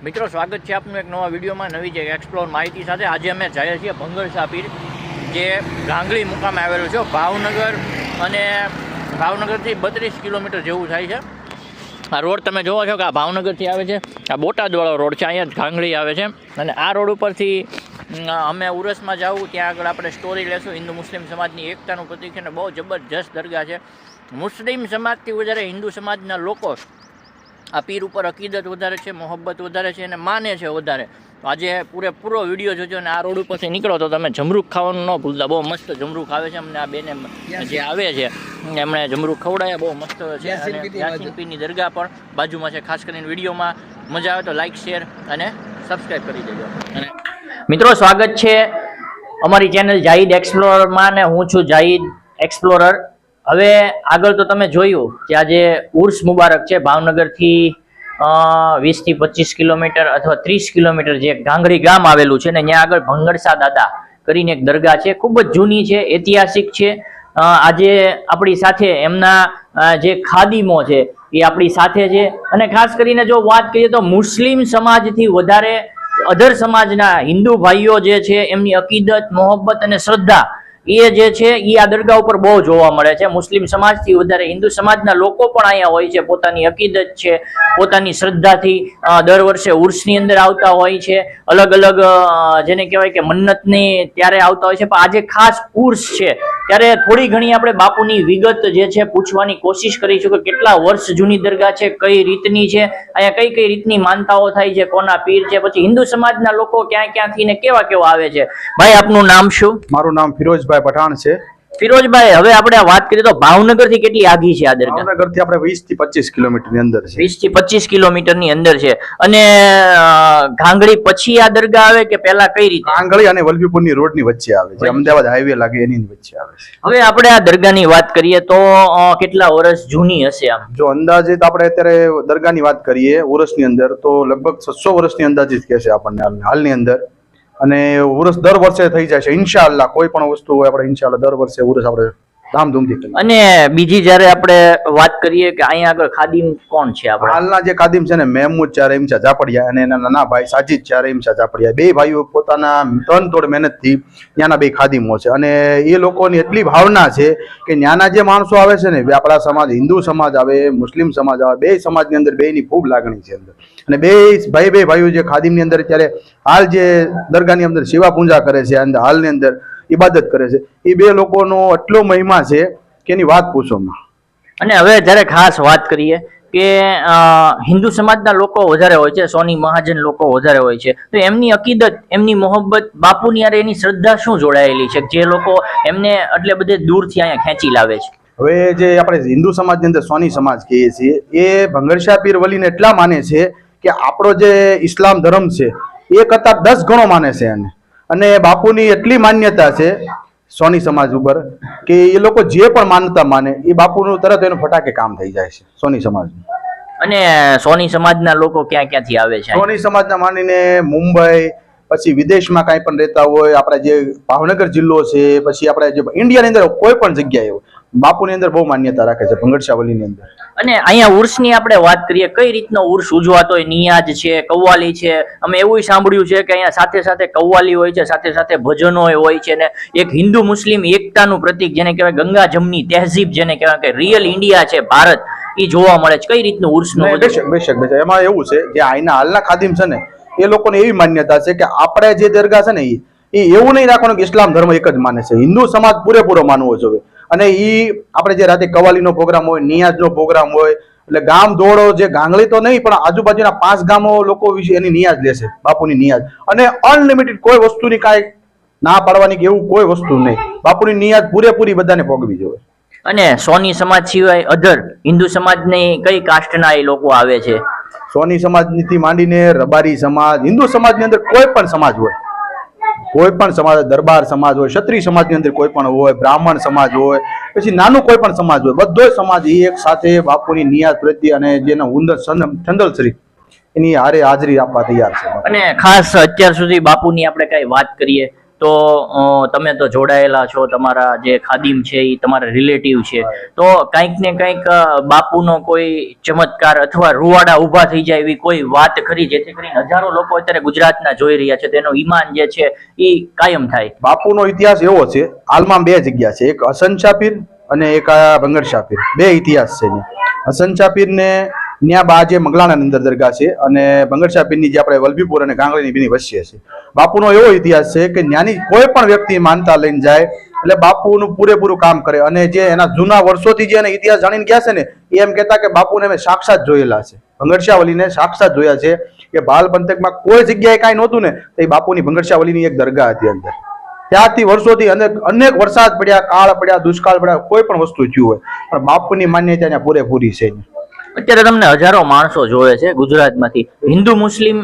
મિત્રો સ્વાગત છે આપનું એક નવા વિડીયોમાં નવી જગ્યા એક્સપ્લોર માહિતી સાથે। આજે અમે જઈએ છીએ ભંગરસા પીર, જે ગાંગડી મુકામે આવેલું છે ભાવનગર, અને ભાવનગરથી 32 કિલોમીટર જેવું થાય છે। આ રોડ તમે જોવો છો કે આ ભાવનગરથી આવે છે, આ બોટાદવાળો રોડ છે, અહીંયા ગાંગડી આવે છે। અને આ રોડ ઉપરથી અમે ઉરસમાં જાવું, ત્યાં આગળ આપણે સ્ટોરી લેશું। હિન્દુ મુસ્લિમ સમાજની એકતાનું પ્રતીક છે અને બહુ જબરજસ્ત દરગાહ છે। મુસ્લિમ સમાજથી વધારે હિન્દુ સમાજના લોકો આ પીર ઉપર અકીદત વધારે છે, મોહબ્બત વધારે છે અને માને છે વધારે। આજે પૂરેપૂરો વિડીયો જોજો અને આ રોડ ઉપરથી નીકળો તો તમે જમરૂખ ખાવાનું ન ભૂલતા। બહુ મસ્ત જમરૂખ આવે છે, અમને આ બેને જે આવે છે એમણે જમરૂખ ખવડાવ્યા, બહુ મસ્ત છે। અને યાસીન પીરની દરગાહ પણ બાજુમાં છે। ખાસ કરીને વિડીયોમાં મજા આવે તો લાઇક, શેર અને સબસ્ક્રાઈબ કરી દેજો। અને મિત્રો સ્વાગત છે અમારી ચેનલ જાહિદ એક્સપ્લોરરમાં, ને હું છું જાહિદ એક્સપ્લોરર। હવે આગળ તો તમે જોયું કે આજે ઉર્સ મુબારક છે, ભાવનગરથી 20 થી 25 કિલોમીટર અથવા 30 કિલોમીટર જે ગાંગડી ગામ આવેલું છે ને, ત્યાં આગળ ભંગરસા દાદા કરીને એક દરગાહ છે, ખૂબ જ જૂની છે, ઐતિહાસિક છે। આજે આપણી સાથે એમના જે ખાદીમો છે એ આપણી સાથે છે। અને ખાસ કરીને જો વાત કરીએ તો મુસ્લિમ સમાજથી વધારે અધર સમાજના હિન્દુ ભાઈઓ જે છે એમની અકીદત, મોહબ્બત અને શ્રદ્ધા એ જે છે એ આ દરગાહ ઉપર બહુ જોવા મળે છે। મુસ્લિમ સમાજથી વધારે હિન્દુ સમાજના લોકો પણ અહીંયા હોય છે, પોતાની અકીદત છે, પોતાની શ્રદ્ધાથી દર વર્ષે ઉર્સની અંદર આવતા હોય છે। અલગ અલગ જેને કહેવાય કે મન્નતની ત્યારે આવતા હોય છે। પણ આજે ખાસ ઉર્સ છે ત્યારે થોડી ઘણી આપણે બાપુની વિગત જે છે પૂછવાની કોશિશ કરીશું કે કેટલા વર્ષ જૂની દરગાહ છે, કઈ રીતની છે, અહીંયા કઈ કઈ રીતની માનતાઓ થાય છે, કોના પીર છે, પછી હિન્દુ સમાજના લોકો ક્યાં ક્યાંથી ને કેવા કેવા આવે છે। ભાઈ આપનું નામ શું? મારું નામ ફિરોજભાઈ પઠાણ છે। ફિરોજભાઈ, હવે આપણે વાત કરીએ તો ભાવનગર થી કેટલી આઘી છે આ દરગાહ? ભાવનગર થી આપણે 20 થી 25 કિલોમીટર ની અંદર છે। 20 થી 25 કિલોમીટર ની અંદર છે। અને ગાંગડી પછી આ દરગાહ આવે કે પહેલા કઈ રીતે? ગાંગડી અને વલભીપુર ની રોડ ની વચ્ચે આવે છે, અમદાવાદ હાઈવે લાગે એની વચ્ચે આવે છે। હવે આપણે આ દરગાહ ની વાત કરીએ તો કેટલા વર્ષ જૂની હશે? આમ જો અંદાજિત આપણે અત્યારે દરગાહ ની વાત કરીએ ઉરસ ની અંદર તો લગભગ 600 વર્ષની અંદાજિત કહે છે આપણને હાલની અંદર। અને ઉરસ દર વર્ષે થઈ જાય છે ઇન્શાઅલ્લાહ। કોઈ પણ વસ્તુ હોય આપણે ઇન્શાઅલ્લાહ દર વર્ષે ઉરસ આપણે ધામધૂમથી કરીએ। અને બીજી જયારે આપણે વાત કરીએ કે અહીંયા આગળ ખાદીમ કોણ છે આપણે? હાલના જે ખાદીમ છે ને, મહેમૂદ ચાર ઇમશા જાપડિયા અને એના નાના ભાઈ સાજીદ ચાર ઇમશા જાપડિયા, બે ભાઈઓ પોતાના તનતોડ મહેનતથી ત્યાંના બે ખાદીમો છે। અને એ લોકોની એટલી ભાવના છે કે ત્યાંના જે માણસો આવે છે ને, આપણા સમાજ, હિન્દુ સમાજ આવે, મુસ્લિમ સમાજ આવે, બે સમાજની અંદર બેની ખૂબ લાગણી છે અંદર। અને બે ભાઈઓ જે ખાદીમની અંદર અત્યારે હાલ જે દરગાહની અંદર સેવા પૂજા કરે છે, હાલની અંદર ઇબાદત કરે છે, એ બે લોકોનો એટલો મહિમા છે કે એની વાત પૂછોમાં। અને હવે જ્યારે ખાસ વાત કરીએ કે હિન્દુ સમાજના લોકો વધારે હોય છે, સોની મહાજન લોકો વધારે હોય છે, તો એમની અકીદત, એમની મોહબ્બત, બાપુની યારે એની શ્રદ્ધા શું જોડાયેલી છે જે લોકો એમને એટલે બધે દૂરથી અહીંયા ખેંચી લાવે છે? હવે જે આપણે હિન્દુ સમાજની અંદર સોની સમાજ કહીએ છીએ, એ ભંગરસા પીર વલીને એટલા માને છે કે આપણો જે ઇસ્લામ ધર્મ છે એ કરતા 10 ગણો માને છે એને। અને બાપુની એટલી માન્યતા છે સોની સમાજ ઉપર કે એ લોકો જે પણ માનતા માને એ બાપુનું તરત એનું ફટાકે કામ થઈ જાય છે સોની સમાજનું। અને સોની સમાજના લોકો ક્યાં ક્યાંથી આવે છે? સોની સમાજના માનીને મુંબઈ, પછી વિદેશમાં કાંઈ પણ રહેતા હોય, આપણે જે ભાવનગર જિલ્લો છે, પછી આપણે જે ઇન્ડિયાની અંદર કોઈ પણ જગ્યાએ બાપુની અંદર બહુ માન્યતા રાખે છે ભંગરસા વલીની અંદર। અને અહીંયા ઉર્સની આપણે વાત કરીએ, કઈ રીતનો ઉર્સ ઉજવાતો હોય? નિયાજ છે, કવ્વાલી છે? અમે એવું સાંભળ્યું છે કે અહીંયા સાથે સાથે કવ્વાલી હોય છે, સાથે સાથે ભજનો હોય છે, ને એક હિન્દુ મુસ્લિમ એકતાનું પ્રતીક જેને કહેવાય ગંગા જમની તહેઝીબ, જેને કહેવાય કે રિયલ ઇન્ડિયા છે ભારત, એ જોવા મળે છે। કઈ રીતનું ઉર્સનું? બેશક એમાં એવું છે કે અહીંના હાલના ખાદીમ છે ને, એ લોકોને એવી માન્યતા છે કે આપણે જે દરગાહ છે ને એ એવું નહીં રાખવાનું કે ઇસ્લામ ધર્મ એક જ માને છે, હિન્દુ સમાજ પૂરેપૂરો માનવો જોઈએ। અને આપણે જે રાતે કવાલીનો પ્રોગ્રામ હોય, નિયાજનો પ્રોગ્રામ હોય, એટલે ગામ દોડો, જે ગાંગડી તો નહીં પણ આજુબાજુના 5 ગામો લોકો વિશે એની નિયાજ લેશે, બાપુની નિયાજ। અને અનલિમિટેડ કોઈ વસ્તુની કાંઈ ના પાડવાની કે એવું કોઈ વસ્તુ નહીં, બાપુની નિયાજ પૂરેપૂરી બધાને ભોગવી જોઈએ। અને સોની સમાજ સિવાય અધર હિન્દુ સમાજની કઈ કાસ્ટના એ લોકો આવે છે? સોની સમાજથી માંડીને રબારી સમાજ, હિન્દુ સમાજની અંદર કોઈ પણ સમાજ હોય, કોઈ પણ સમાજ, દરબાર સમાજ હોય, ક્ષત્રિય સમાજની અંદર કોઈ પણ હોય, બ્રાહ્મણ સમાજ હોય, પછી નાનું કોઈ પણ સમાજ હોય, બધો સમાજ એક સાથે બાપુની નિયાજ પ્રત્યે અને જેનો ઉંદર ચંદલશ્રી એની હારે હાજરી આપવા તૈયાર છે। અને ખાસ અત્યાર સુધી બાપુની આપણે કઈ વાત કરીએ તો તમે તો જોડાયેલા છો, તમારા જે ખાદીમ છે એ તમારા રિલેટિવ છે, તો કંઈક ને કંઈક બાપુનો કોઈ ચમત્કાર અથવા રૂવાડા ઊભા થઈ જાય એવી કોઈ વાત ખરી જેથી કરીને હજારો લોકો અત્યારે ગુજરાતના જોઈ રહ્યા છે, તેનો ઈમાન જે છે એ કાયમ થાય? બાપુનો ઇતિહાસ એવો છે, હાલમાં બે જગ્યા છે, એક હસન શાહ પીર અને એક આ ભંગર શાહ પીર, બે ઇતિહાસ છે અહીંયા. હસન શાહ પીરને ત્યાં બાજે મંગલાણાની અંદર દરગાહ છે અને ભંગર શાહ પીરની જે આપણે વલભીપુર અને ગાંગડીની બેની વચ્ચે છે. બાપુનો એવો ઇતિહાસ છે કે ત્યાંની કોઈ પણ વ્યક્તિ માનતા લઈને જાય એટલે બાપુનું પૂરેપૂરું કામ કરે, અને જે એના જૂના વર્ષોથી જે એને ઇતિહાસ જાણીને ગયા છે ને એ એમ કહેતા કે બાપુને અમે સાક્ષાત જોયેલા છે, ભંગર શાહ વલીને સાક્ષાત જોયા છે કે ભાલ પંથકમાં કોઈ જગ્યાએ કાંઈ નહોતું ને તો એ બાપુની ભંગર શાહ વલીની એક દરગાહ હતી અંદર. ત્યારથી વર્ષોથી અનેક વરસાદ પડ્યા, કાળ પડ્યા, દુષ્કાળ પડ્યા, કોઈ પણ વસ્તુ થયું હોય પણ બાપુની માન્યતા ત્યાં પૂરેપૂરી છે. અત્યારે તમને હજારો માણસો જોવે છે ગુજરાતમાંથી. હિન્દુ મુસ્લિમ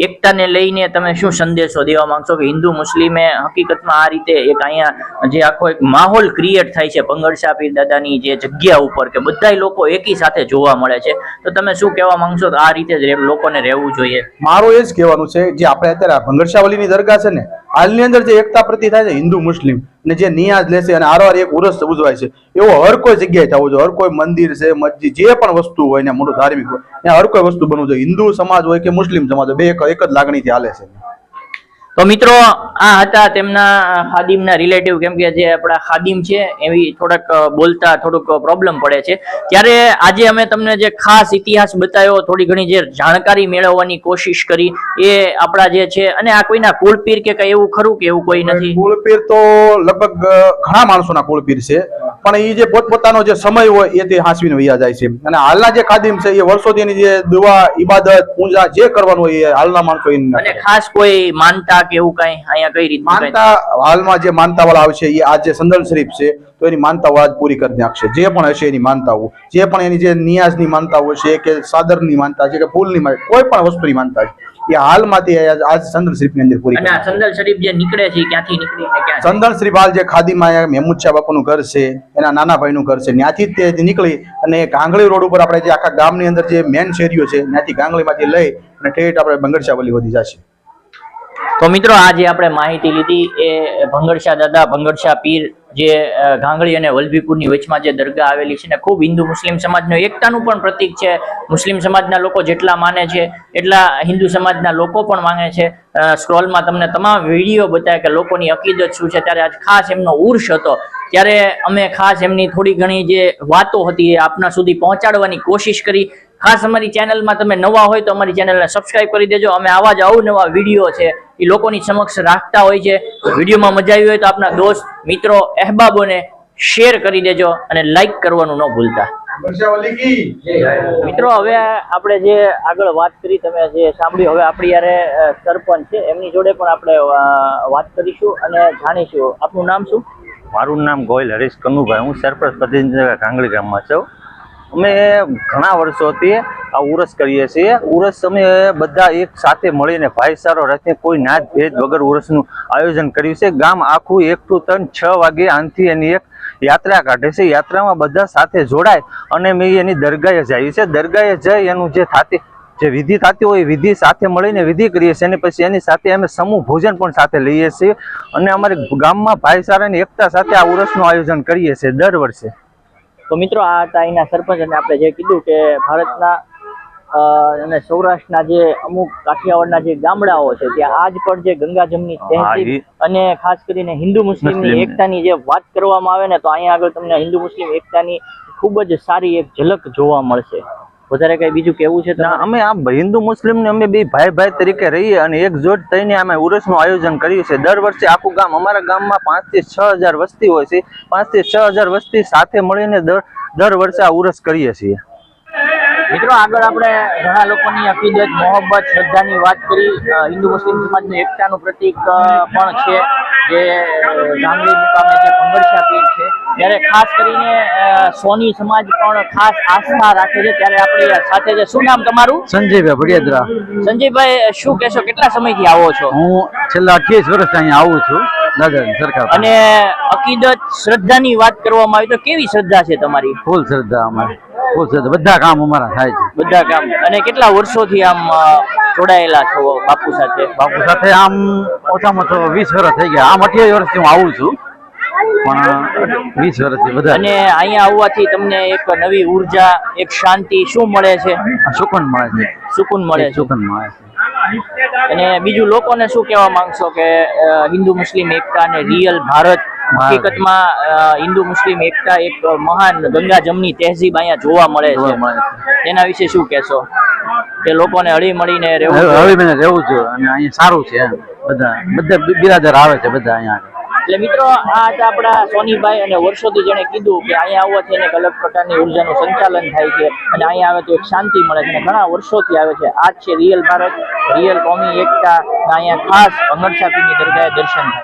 એકતાને લઈને તમે શું સંદેશો દેવા માંગશો કે હિન્દુ મુસ્લિમે હકીકતમાં આ રીતે એક અહીંયા જે આખો એક માહોલ ક્રિએટ થાય છે ભંગર શાહ પીર દાદાની જે જગ્યા ઉપર કે બધા લોકો એકી સાથે જોવા મળે છે, તો તમે શું કહેવા માંગશો કે આ રીતે જ લોકોને રહેવું જોઈએ? મારું એ જ કહેવાનું છે, જે આપણે અત્યારે ભંગર શાહ વલીની દરગાહ છે ને હાલની અંદર જે એકતા પ્રતિ થાય છે હિન્દુ મુસ્લિમ ને જે નિયાઝ લેશે અને આરવાર એક ઉરસ ઉજવાય છે, એવો હર કોઈ જગ્યાએ થવો જોઈએ. હર કોઈ મંદિર છે, મસ્જિદ, જે પણ વસ્તુ હોય ને મોટું ધાર્મિક હોય ત્યાં હર કોઈ વસ્તુ બનવું જોઈએ. હિન્દુ સમાજ હોય કે મુસ્લિમ સમાજ હોય, બે એક જ લાગણીથી હાલે છે. તો મિત્રો આ હતા તેમના ખાદીમના રિલેટિવ, કેમ કે જે આપણા ખાદીમ છે એવી થોડાક બોલતા થોડુંક પ્રોબ્લેમ પડે છે, ત્યારે આજે અમે તમને જે ખાસ ઇતિહાસ બતાવ્યો, થોડી ઘણી જે જાણકારી મેળવવાની કોશિશ કરી એ આપણા જે છે. અને આ કોઈના કુળપીર કે કઈ એવું ખરું કે એવું કોઈ નથી? કુળપીર તો લગભગ ઘણા માણસોના કુળપીર છે, પણ એ જે પોતપોતાનો જે સમય હોય એ તે હાંસવીને વૈયા જાય છે. અને હાલના જે ખાદીમ છે એ વર્ષોથી એની જે દુઆ, ઇબાદત, પૂજા જે કરવાનું હોય એ હાલના માણસો અને ખાસ કોઈ માનતા કે એવું કઈ અહીંયા કઈ રીતે માનતા? હાલમાં જે માનતા વાળા આવશે એ આ જે સંદલ શરીફ છે તો એની માનતા વાળા પૂરી કરી નાખશે. જે પણ હશે એની માનતાઓ, જે પણ એની જે નિયાઝની માનતાઓ છે કે સાદરની માનતા છે કે ફૂલની માનતા, કોઈ પણ વસ્તુની માનતા છે એ હાલમાંથી આજ સંદલ શરીફની અંદર પૂરી. અને સંદલ શરીફ જે નીકળે છે ક્યાંથી નીકળીને ક્યાં? સંદલ શરીફ હાલ જે ખાદીમાં મહેમૂદ શાહ બાપુનું ઘર છે, એના નાના ભાઈનું ઘર છે, ત્યાંથી તે નીકળી અને ગાંગળી રોડ ઉપર આપણે જે આખા ગામની અંદર જે મેન શેરીઓ છે ત્યાંથી ગાંગળીમાંથી લઈ અને ઠેઠ આપણે ભંગર શાહ વલી વધી જશે. તો મિત્રો આજે આપણે માહિતી લીધી એ ભંગર શાહ દાદા, ભંગર શાહ પીર જે ગાંગડી અને વલભીપુરની વચમાં જે દરગાહ આવેલી છે ને ખૂબ હિન્દુ મુસ્લિમ સમાજનો એકતાનું પણ પ્રતીક છે. મુસ્લિમ સમાજના લોકો જેટલા માને છે એટલા હિન્દુ સમાજના લોકો પણ માને છે. સ્ક્રોલમાં તમને તમામ વિડીયો બતાવે કે લોકોની અકીદત શું છે. ત્યારે આજ ખાસ એમનો ઉર્ષ હતો, ત્યારે અમે ખાસ એમની થોડી ઘણી જે વાતો હતી એ આપના સુધી પહોંચાડવાની કોશિશ કરી. ખાસ અમારી ચેનલમાં તમે નવા હોય તો અમારી ચેનલને સબસ્ક્રાઇબ કરી દેજો. અમે આવા જ અવનવા વિડીયો છે એ લોકોની સમક્ષ રાખતા હોય છે. વિડીયોમાં મજા આવી હોય તો આપના દોસ્ત, મિત્રો, અહેબાબોને શેર કરી દેજો અને લાઈક કરવાનું ન ભૂલતા. મિત્રો હવે આપણે જે આગળ વાત કરી તમે જે સાંભળ્યું, હવે આપણી યારે સરપંચ છે એમની જોડે પણ આપણે વાત કરીશું અને જાણીશું. આપનું નામ શું? મારું નામ ગોયલ હરીશ કનુભાઈ, હું સરપંચ પ્રતિનિધિ ગાંગડી ગામમાં છું. અમે ઘણા વર્ષોથી આ ઉરસ કરીએ છીએ. ઉરસ અમે બધા એક સાથે મળીને ભાઈચારો રાખીને કોઈ નાત ભેદ વગર ઉરસનું આયોજન કર્યું છે. ગામ આખું 1 to 3 6 વાગે આનથી એની એક યાત્રા કાઢે છે. યાત્રામાં બધા સાથે જોડાય અને મેં એની દરગાહે જઈએ છે. દરગાહે જઈ એનું જે વિધિ થતી હોય એ વિધિ સાથે મળીને વિધિ કરીએ છીએ અને પછી એની સાથે અમે સમૂહ ભોજન પણ સાથે લઈએ છીએ અને અમારે ગામમાં ભાઈચારાની એકતા સાથે આ ઉરસનું આયોજન કરીએ છીએ દર વર્ષે. તો મિત્રો આ હતા અહીંના સરપંચ, અને આપણે જે કીધું કે ભારતના અને સૌરાષ્ટ્રના જે અમુક કાઠિયાવાડના જે ગામડાઓ છે ત્યાં આજ પણ જે ગંગાજમની તહેસીલ અને ખાસ કરીને હિન્દુ મુસ્લિમની એકતાની જે વાત કરવામાં આવે ને તો અહીંયા આગળ તમને હિન્દુ મુસ્લિમ એકતાની ખૂબ જ સારી એક ઝલક જોવા મળશે. વધારે કઈ બીજું કેવું છે? અમે આ હિન્દુ મુસ્લિમને અમે બે ભાઈ ભાઈ તરીકે રહીએ અને એકજોટ થઈને અમે ઉરસનું આયોજન કર્યું છે. દર વર્ષે આખું ગામ, અમારા ગામમાં 5 થી 6 હજાર વસ્તી હોય છે. 5 થી 6 હજાર વસ્તી સાથે મળીને દર વર્ષે આ ઉરસ કરીએ છીએ. મિત્રો આગળ આપણે ઘણા લોકોની અકીદત, મોહબ્બત, શ્રદ્ધાની વાત કરી. હિન્દુ મુસ્લિમ સમાજનું એકતાનું પ્રતીક પણ છે જે ગાંગડી મુકામે જે ભંગર શાહ પીર છે, ત્યારે ખાસ કરીને સોની સમાજ પણ ખાસ આસ્થા રાખે છે. ત્યારે આપણી સાથે છે, શું નામ તમારું? સંજયભાઈ ભડિયાદરા. સંજયભાઈ શું કહેશો, કેટલા સમયથી આવો છો? હું છેલ્લા 28 વર્ષથી અહીંયા આવું છું દાદાની સરકાર. અને અકીદત, શ્રદ્ધાની વાત કરવામાં આવી તો કેવી શ્રદ્ધા છે તમારી? ફૂલ શ્રદ્ધા અમારી, ફૂલ શ્રદ્ધા. બધા કામ અમારા થાય છે, બધા કામ. અને કેટલા વર્ષોથી આમ જોડાયેલા છો બાપુ સાથે? બાપુ સાથે આમ ઓછામાં ઓછો 20 વર્ષ થઈ ગયા. આમ 28 વર્ષથી હું આવું છું, પણ 20 વર્ષથી બધા. અને અહીંયા આવવાથી તમને એક નવી ઉર્જા, એક શાંતિ શું મળે છે? સુકૂન મળે છે. સુકૂન મળે છે. સુકૂન મળે છે. અને બીજું લોકોને શું કહેવા માંગશો કે હિન્દુ મુસ્લિમ એકતા અને રિયલ ભારત, હકીકતમાં હિન્દુ મુસ્લિમ એકતા એક મહાન ગંગા જમની તહેઝીબ અહીંયા જોવા મળે છે, તેના વિશે શું કહેશો? કે લોકોને હળી મળીને રહેવું જોઈએ. હળીમળીને રહેવું જોઈએ અને અહીંયા સારું છે એમ. બધા બિરાદર આવે છે બધા અહીંયા. એટલે મિત્રો, આ હતા આપણા સોનીભાઈ, અને વર્ષોથી જેણે કીધું કે અહીંયા આવવાથી એને એક અલગ પ્રકારની ઉર્જાનું સંચાલન થાય છે અને અહીંયા આવે તો એક શાંતિ મળે છે, અને ઘણા વર્ષોથી આવે છે. આ જ છે રિયલ ભારત, રિયલ કોમી એકતા. અહીંયા ખાસ ભંગરસાપીરની દરગાહે દર્શન થાય.